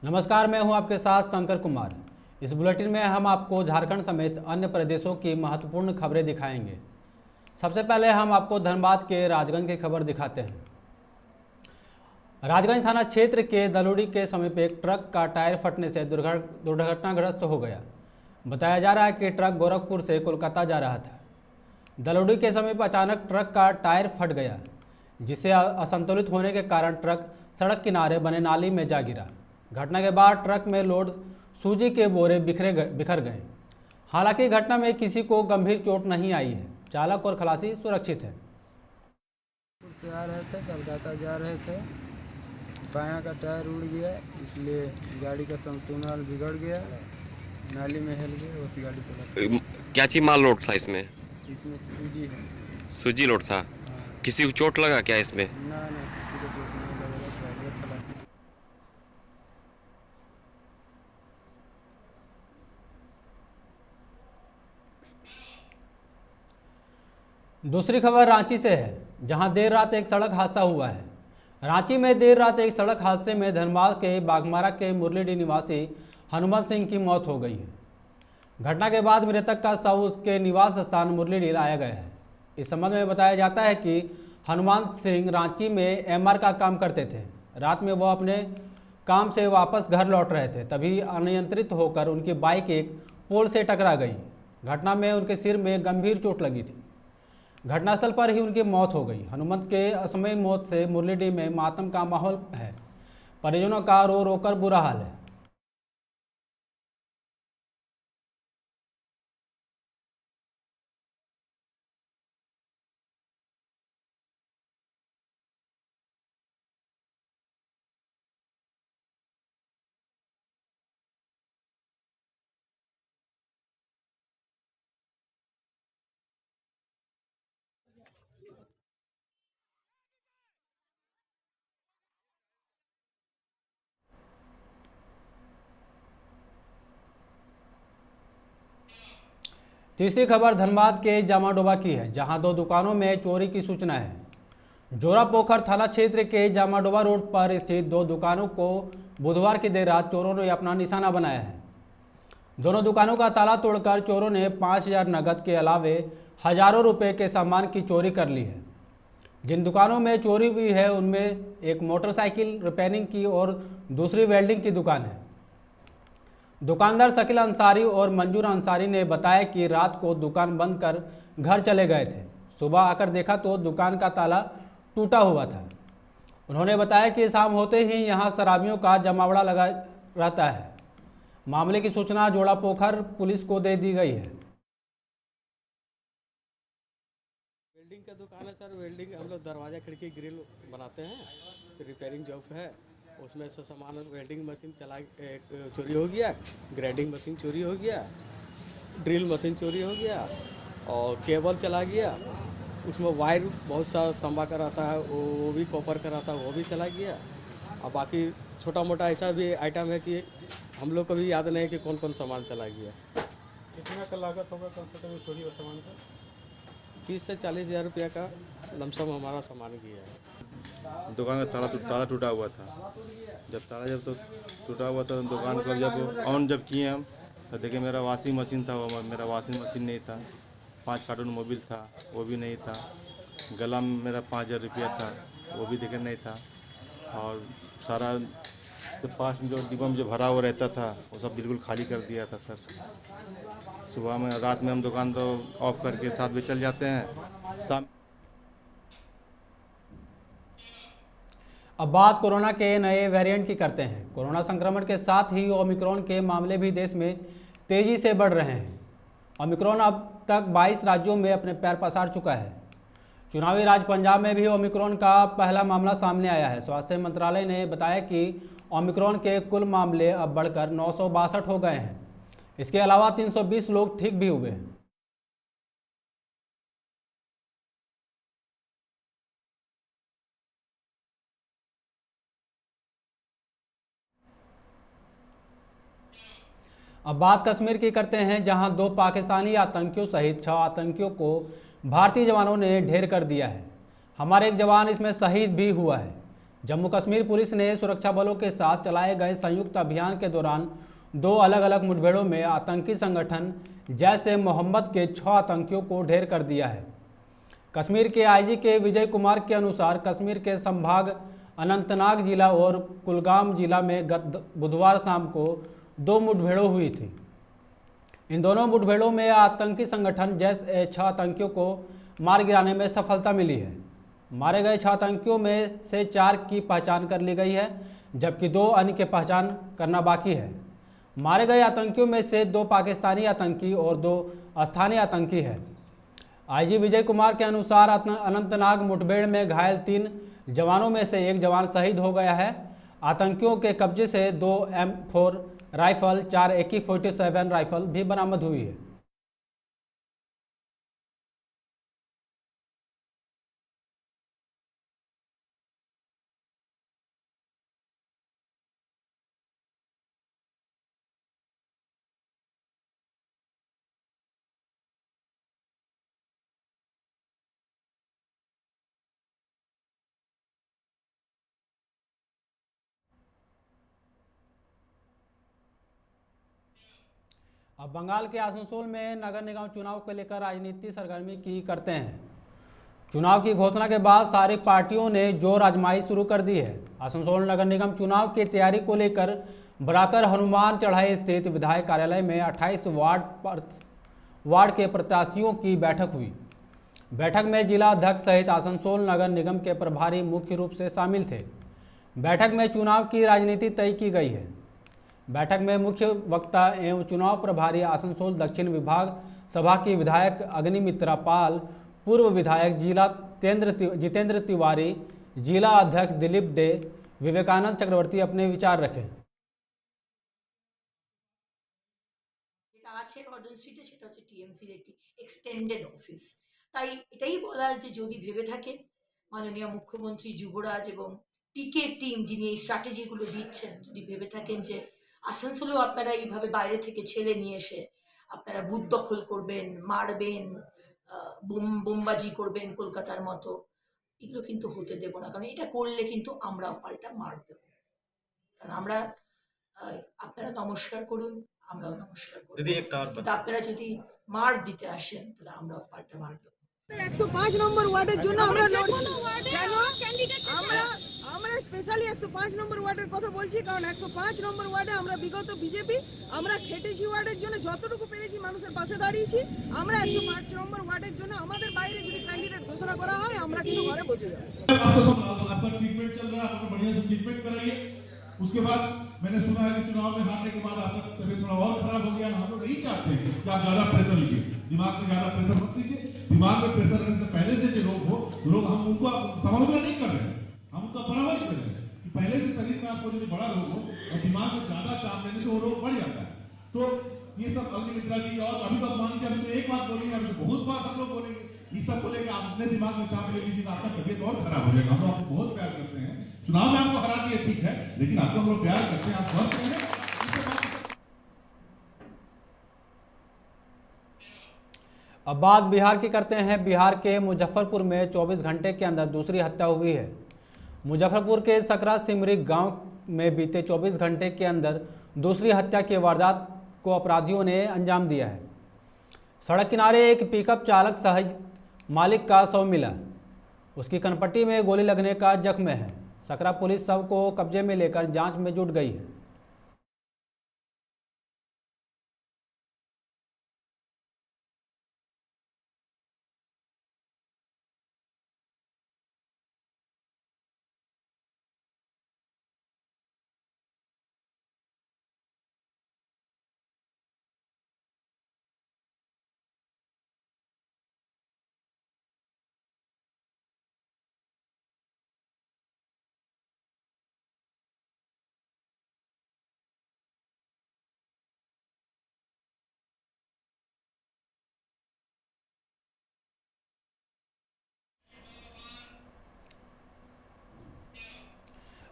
नमस्कार, मैं हूं आपके साथ शंकर कुमार। इस बुलेटिन में हम आपको झारखंड समेत अन्य प्रदेशों की महत्वपूर्ण खबरें दिखाएंगे। सबसे पहले हम आपको धनबाद के राजगंज की खबर दिखाते हैं। राजगंज थाना क्षेत्र के दलूड़ी के समीप एक ट्रक का टायर फटने से दुर्घटनाग्रस्त हो गया। बताया जा रहा है कि ट्रक गोरखपुर से कोलकाता जा रहा था। दलूड़ी के समीप अचानक ट्रक का टायर फट गया, जिससे असंतुलित होने के कारण ट्रक सड़क किनारे बने नाली में जा गिरा। घटना के बाद ट्रक में लोड सूजी के बोरे बिखर गए। हालांकि घटना में किसी को गंभीर चोट नहीं आई है। चालक और खलासी सुरक्षित है। से आ रहे थे, कलकत्ता जा रहे थे। बायां का टायर उड़ गया, इसलिए गाड़ी का संतुलन बिगड़ गया, नाली में हिल गए, उस गाड़ी को क्या चीज माल लोड था इसमें? इसमें सूजी है। सूजी लोड था। हाँ। किसी को चोट लगा क्या इसमें? ना किसी को चोट नहीं लगा, ड्राइवर खलासी। दूसरी खबर रांची से है, जहां देर रात एक सड़क हादसा हुआ है। रांची में देर रात एक सड़क हादसे में धनबाद के बागमारा के मुरलीडीह निवासी हनुमंत सिंह की मौत हो गई है। घटना के बाद मृतक का शव उसके निवास स्थान मुरलीडीह लाया गया है। इस संबंध में बताया जाता है कि हनुमंत सिंह रांची में एमआर का काम करते थे। रात में वह अपने काम से वापस घर लौट रहे थे, तभी अनियंत्रित होकर उनकी बाइक एक पोल से टकरा गई। घटना में उनके सिर में गंभीर चोट लगी थी। घटनास्थल पर ही उनकी मौत हो गई। हनुमंत के असमय मौत से मुरलीडीह में मातम का माहौल है। परिजनों का रो रो कर बुरा हाल है। तीसरी खबर धनबाद के जामाडोबा की है, जहां दो दुकानों में चोरी की सूचना है। जोरापोखर थाना क्षेत्र के जामाडोबा रोड पर स्थित दो दुकानों को बुधवार की देर रात चोरों ने अपना निशाना बनाया है। दोनों दुकानों का ताला तोड़कर चोरों ने 5,000 नकद के अलावे हजारों रुपए के सामान की चोरी कर ली है। जिन दुकानों में चोरी हुई है उनमें एक मोटरसाइकिल रिपेयरिंग की और दूसरी वेल्डिंग की दुकान है। दुकानदार शकील अंसारी और मंजूर अंसारी ने बताया कि रात को दुकान बंद कर घर चले गए थे। सुबह आकर देखा तो दुकान का ताला टूटा हुआ था। उन्होंने बताया कि शाम होते ही यहां शराबियों का जमावड़ा लगा रहता है। मामले की सूचना जोड़ापोखर पुलिस को दे दी गई है। वेल्डिंग का दुकान है सर। वेल्डिंग हम लोग दरवाजा खिड़की ग्रिल बनाते हैं, रिपेयरिंग जॉब है। उसमें से सामान वेल्डिंग मशीन चोरी हो गया, ग्राइंडिंग मशीन चोरी हो गया, ड्रिल मशीन चोरी हो गया और केबल चला गया। उसमें वायर बहुत सा तंबा का रहता है, वो भी कॉपर का रहता है, वो भी चला गया। और बाकी छोटा मोटा ऐसा भी आइटम है कि हम लोग को भी याद नहीं कि कौन कौन सामान चला गया। कितना का लागत होगा कम से कम चोरी और सामान का? 30 से 40 हज़ार रुपया का लमसम हमारा सामान गया है। दुकान का ताला टूटा हुआ था। जब ताला तो टूटा हुआ था, दुकान को जब ऑन किए हम तो देखे मेरा वॉशिंग मशीन था, वो मेरा वॉशिंग मशीन नहीं था। 5 कार्टून मोबिल था, वो भी नहीं था। गला में मेरा 5,000 रुपया था, वो भी देखे नहीं था। और सारा जो पास में जो डिब्बा में जो भरा हुआ रहता था वो सब बिल्कुल खाली कर दिया था सर। सुबह में रात में हम दुकान तो ऑफ करके 7 बजे चल जाते हैं। शाम अब बात कोरोना के नए वेरिएंट की करते हैं। कोरोना संक्रमण के साथ ही ओमिक्रॉन के मामले भी देश में तेजी से बढ़ रहे हैं। ओमिक्रॉन अब तक 22 राज्यों में अपने पैर पसार चुका है। चुनावी राज्य पंजाब में भी ओमिक्रॉन का पहला मामला सामने आया है। स्वास्थ्य मंत्रालय ने बताया कि ओमिक्रॉन के कुल मामले अब बढ़कर 962 हो गए हैं। इसके अलावा 320 लोग ठीक भी हुए हैं। अब बात कश्मीर की करते हैं, जहां 2 पाकिस्तानी आतंकियों सहित 6 आतंकियों को भारतीय जवानों ने ढेर कर दिया है। हमारे एक जवान इसमें शहीद भी हुआ है। जम्मू कश्मीर पुलिस ने सुरक्षा बलों के साथ चलाए गए संयुक्त अभियान के दौरान 2 अलग अलग मुठभेड़ों में आतंकी संगठन जैश-ए मोहम्मद के 6 आतंकियों को ढेर कर दिया है। कश्मीर के आईजी के विजय कुमार के अनुसार कश्मीर के संभाग अनंतनाग जिला और कुलगाम जिला में गत बुधवार शाम को 2 मुठभेड़ों हुई थी। इन दोनों मुठभेड़ों में आतंकी संगठन जैश-ए 6 आतंकियों को मार गिराने में सफलता मिली है। मारे गए 6 आतंकियों में से 4 की पहचान कर ली गई है, जबकि 2 अन्य की पहचान करना बाकी है। मारे गए आतंकियों में से 2 पाकिस्तानी आतंकी और 2 स्थानीय आतंकी है। आईजी विजय कुमार के अनुसार अनंतनाग मुठभेड़ में घायल 3 जवानों में से 1 जवान शहीद हो गया है। आतंकियों के कब्जे से 2 M4 राइफल, 4 AK-47 राइफल भी बरामद हुई है। अब बंगाल के आसनसोल में नगर निगम चुनाव को लेकर राजनीति सरगर्मी की करते हैं। चुनाव की घोषणा के बाद सारी पार्टियों ने जोर आजमाई शुरू कर दी है। आसनसोल नगर निगम चुनाव की तैयारी को लेकर बराकर हनुमान चढ़ाई स्थित विधायक कार्यालय में 28 वार्ड के प्रत्याशियों की बैठक हुई। बैठक में जिला अध्यक्ष सहित आसनसोल नगर निगम के प्रभारी मुख्य रूप से शामिल थे। बैठक में चुनाव की राजनीति तय की गई है। बैठक में मुख्य वक्ता एवं चुनाव प्रभारी आसनसोल दक्षिण विभाग सभा की विधायक अग्निमित्रा पाल, पूर्व विधायक जितेंद्र तिवारी, जिला अध्यक्ष दिलीप डे, विवेकानंद चक्रवर्ती अपने विचार रखे। টিএমসির একটি এক্সটেন্ডেড অফিস, তাই এটাই বলার যে যদি ভেবে থাকে মাননীয় মুখ্যমন্ত্রী যুবরাজ এবং পিকে টিম যিনি এই স্ট্র্যাটেজিগুলো দিচ্ছেন, যদি ভেবে থাকেন যে আসানসোলেও আপনারা এইভাবে বাইরে থেকে ছেলে নিয়ে এসে আপনারা বুথ দখল করবেন, মারবেন, বোমবাজি করবেন কলকাতার মতো, এগুলো কিন্তু হতে দেব না। কারণ এটা করলে কিন্তু আমরাও পাল্টা মার দেব। কারণ আমরা আপনারা নমস্কার করুন, আমরাও নমস্কার করব। কিন্তু আপনারা যদি মার দিতে আসেন তাহলে আমরাও পাল্টা মার দেব। 105 নম্বর ওয়ার্ডের জন্য আমরা লড়ছি। কেন আমরা স্পেশালি 105 নম্বর ওয়ার্ডের কথা বলছি, কারণ 105 নম্বর ওয়ার্ডে আমরা বিগত বিজেপি আমরা খেটেছি, ওয়ার্ডের জন্য যতটুকু পেরেছি মানুষের পাশে দাঁড়িয়েছি। আমরা 105 নম্বর ওয়ার্ডের জন্য আমাদের বাইরে যদি ক্যান্ডিডেট ঘোষণা করা হয় আমরা কিন্তু ঘরে বসে যাব। आपका ट्रीटमेंट चल रहा है, आपको बढ़िया से ट्रीटमेंट कराइए। उसके बाद मैंने सुना है कि चुनाव में हारने के बाद आपका तबीयत थोड़ा और खराब हो गया। हम लोग नहीं चाहते हैं कि आप ज्यादा प्रेशर लीजिए, दिमाग में ज्यादा प्रेशर मत लीजिए। दिमाग में प्रेशर रहने से पहले से जो रोग हम उनको समालोचना नहीं कर रहे हैं, हम उनका परामर्श कर रहे हैं कि पहले से शरीर में आपको यदि बड़ा रोग हो और दिमाग में ज्यादा चाप लेने से वो रोग बढ़ जाता है। तो ये सब अग्निमित्रा जी और अभी तो मान के अभी तो एक बात बोलेंगे, अभी तो बहुत बात हम लोग बोलेंगे। ये सब बोलेंगे आप अपने दिमाग में चाप ले लीजिए, आपका तबीयत और खराब हो जाएगा। हम लोग आपको बहुत प्यार करते हैं, चुनाव में आपको हरा दिए ठीक है, लेकिन आपको हम लोग प्यार करते हैं, आप स्वस्थ हैं। अब बात बिहार की करते हैं। बिहार के मुजफ्फरपुर में 24 घंटे के अंदर दूसरी हत्या हुई है। मुजफ्फरपुर के सकरा सिमरी गांव में बीते 24 घंटे के अंदर दूसरी हत्या की वारदात को अपराधियों ने अंजाम दिया है। सड़क किनारे एक पिकअप चालक सहित मालिक का शव मिला। उसकी कनपट्टी में गोली लगने का जख्म है। सकरा पुलिस शव को कब्जे में लेकर जांच में जुट गई है।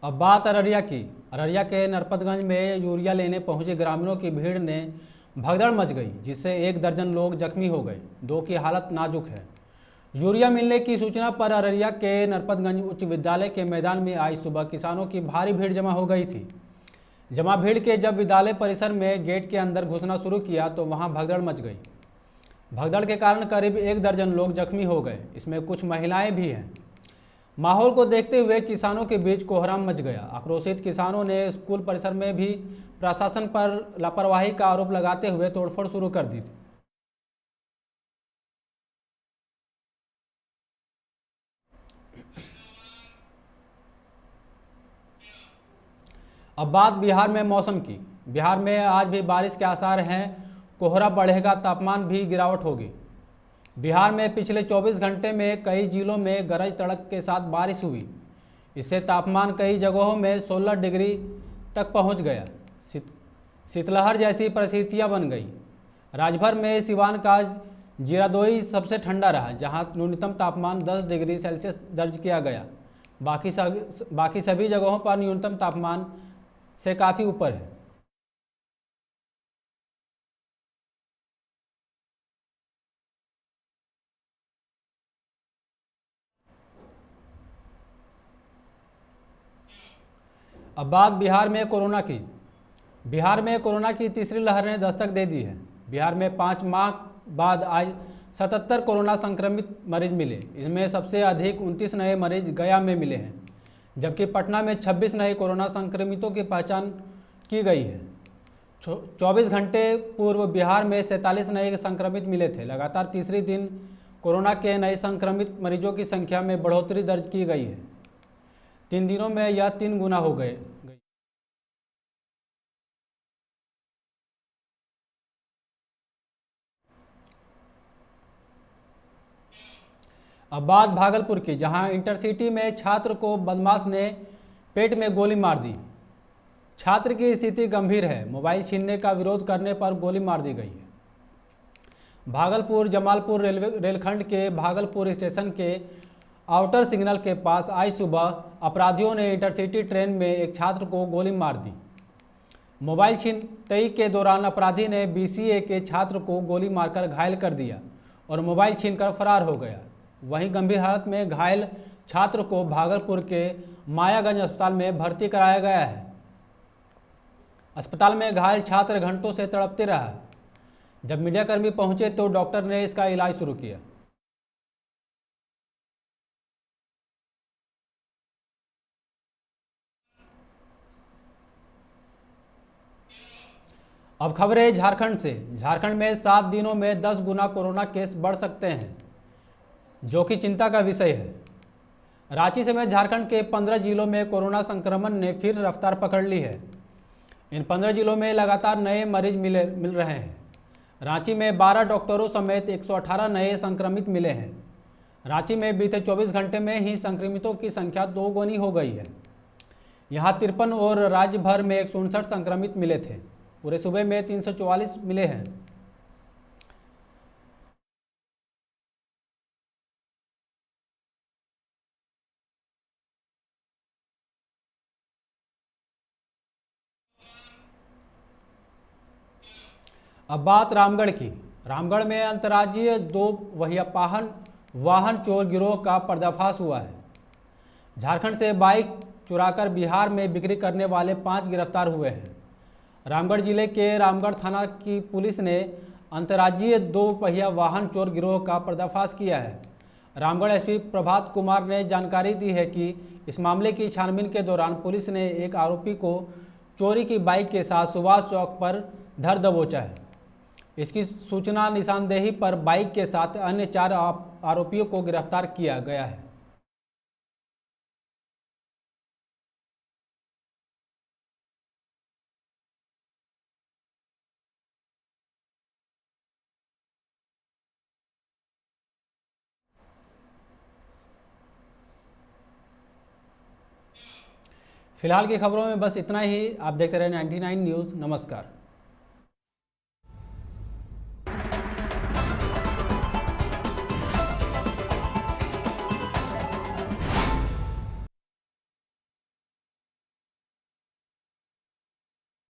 अब बात अररिया की। अररिया के नरपतगंज में यूरिया लेने पहुंचे ग्रामीणों की भीड़ ने भगदड़ मच गई, जिससे 1 दर्जन लोग जख्मी हो गए। 2 की हालत नाजुक है। यूरिया मिलने की सूचना पर अररिया के नरपतगंज उच्च विद्यालय के मैदान में आज सुबह किसानों की भारी भीड़ जमा हो गई थी। जमा भीड़ के जब विद्यालय परिसर में गेट के अंदर घुसना शुरू किया तो वहां भगदड़ मच गई। भगदड़ के कारण करीब 1 दर्जन लोग जख्मी हो गए, इसमें कुछ महिलाएं भी हैं। माहौल को देखते हुए किसानों के बीच कोहराम मच गया। आक्रोशित किसानों ने स्कूल परिसर में भी प्रशासन पर लापरवाही का आरोप लगाते हुए तोड़फोड़ शुरू कर दी थी। अब बात बिहार में मौसम की। बिहार में आज भी बारिश के आसार हैं, कोहरा बढ़ेगा, तापमान भी गिरावट होगी। बिहार में पिछले 24 घंटे में कई जिलों में गरज तड़क के साथ बारिश हुई। इससे तापमान कई जगहों में 16 डिग्री तक पहुंच गया। शीतलहर जैसी परिस्थितियां बन गई। राज्यभर में सिवान का जीरादोई सबसे ठंडा रहा, जहां न्यूनतम तापमान 10 डिग्री सेल्सियस दर्ज किया गया। बाकी सभी जगहों पर न्यूनतम तापमान से काफ़ी ऊपर है। अब बात बिहार में कोरोना की। बिहार में कोरोना की तीसरी लहर ने दस्तक दे दी है। बिहार में 5 माह बाद आज 77 कोरोना संक्रमित मरीज मिले। इसमें सबसे अधिक 29 नए मरीज गया में मिले हैं, जबकि पटना में 26 नए कोरोना संक्रमितों की पहचान की गई है। 24 घंटे पूर्व बिहार में 47 नए संक्रमित मिले थे। लगातार तीसरी दिन कोरोना के नए संक्रमित मरीजों की संख्या में बढ़ोतरी दर्ज की गई है। 3 दिनों में यह 3 गुना हो गई। अब बात भागलपुर की, जहां इंटरसिटी में छात्र को बदमाश ने पेट में गोली मार दी। छात्र की स्थिति गंभीर है। मोबाइल छीनने का विरोध करने पर गोली मार दी गई है। भागलपुर जमालपुर रेलखंड के भागलपुर स्टेशन के आउटर सिग्नल के पास आज सुबह अपराधियों ने इंटरसिटी ट्रेन में एक छात्र को गोली मार दी। मोबाइल छीनतई के दौरान अपराधी ने BCA के छात्र को गोली मारकर घायल कर दिया और मोबाइल छीनकर फरार हो गया। वहीं गंभीर हालत में घायल छात्र को भागलपुर के मायागंज अस्पताल में भर्ती कराया गया है। अस्पताल में घायल छात्र घंटों से तड़पते रहा। जब मीडियाकर्मी पहुंचे तो डॉक्टर ने इसका इलाज शुरू किया। अब खबरें झारखंड से। झारखंड में 7 दिनों में 10 गुना कोरोना केस बढ़ सकते हैं, जो कि चिंता का विषय है। रांची समेत झारखंड के 15 जिलों में कोरोना संक्रमण ने फिर रफ्तार पकड़ ली है। इन 15 जिलों में लगातार नए मरीज मिल रहे हैं। रांची में 12 डॉक्टरों समेत 118 नए संक्रमित मिले हैं। रांची में बीते 24 घंटे में ही संक्रमितों की संख्या 2 गुनी हो गई है। यहाँ 53 और राज्य भर में 169 संक्रमित मिले थे। पूरे सूबे में 344 मिले हैं। अब बात रामगढ़ की। रामगढ़ में अंतर्राज्यीय 2 पहिया वाहन चोर गिरोह का पर्दाफाश हुआ है। झारखंड से बाइक चुराकर बिहार में बिक्री करने वाले 5 गिरफ्तार हुए हैं। रामगढ़ जिले के रामगढ़ थाना की पुलिस ने अंतर्राज्यीय 2 पहिया वाहन चोर गिरोह का पर्दाफाश किया है। रामगढ़ SP प्रभात कुमार ने जानकारी दी है कि इस मामले की छानबीन के दौरान पुलिस ने एक आरोपी को चोरी की बाइक के साथ सुभाष चौक पर धर दबोचा है। इसकी सूचना निशानदेही पर बाइक के साथ अन्य 4 आरोपियों को गिरफ्तार किया गया है। फिलहाल की खबरों में बस इतना ही। आप देखते रहे 99 न्यूज़। नमस्कार।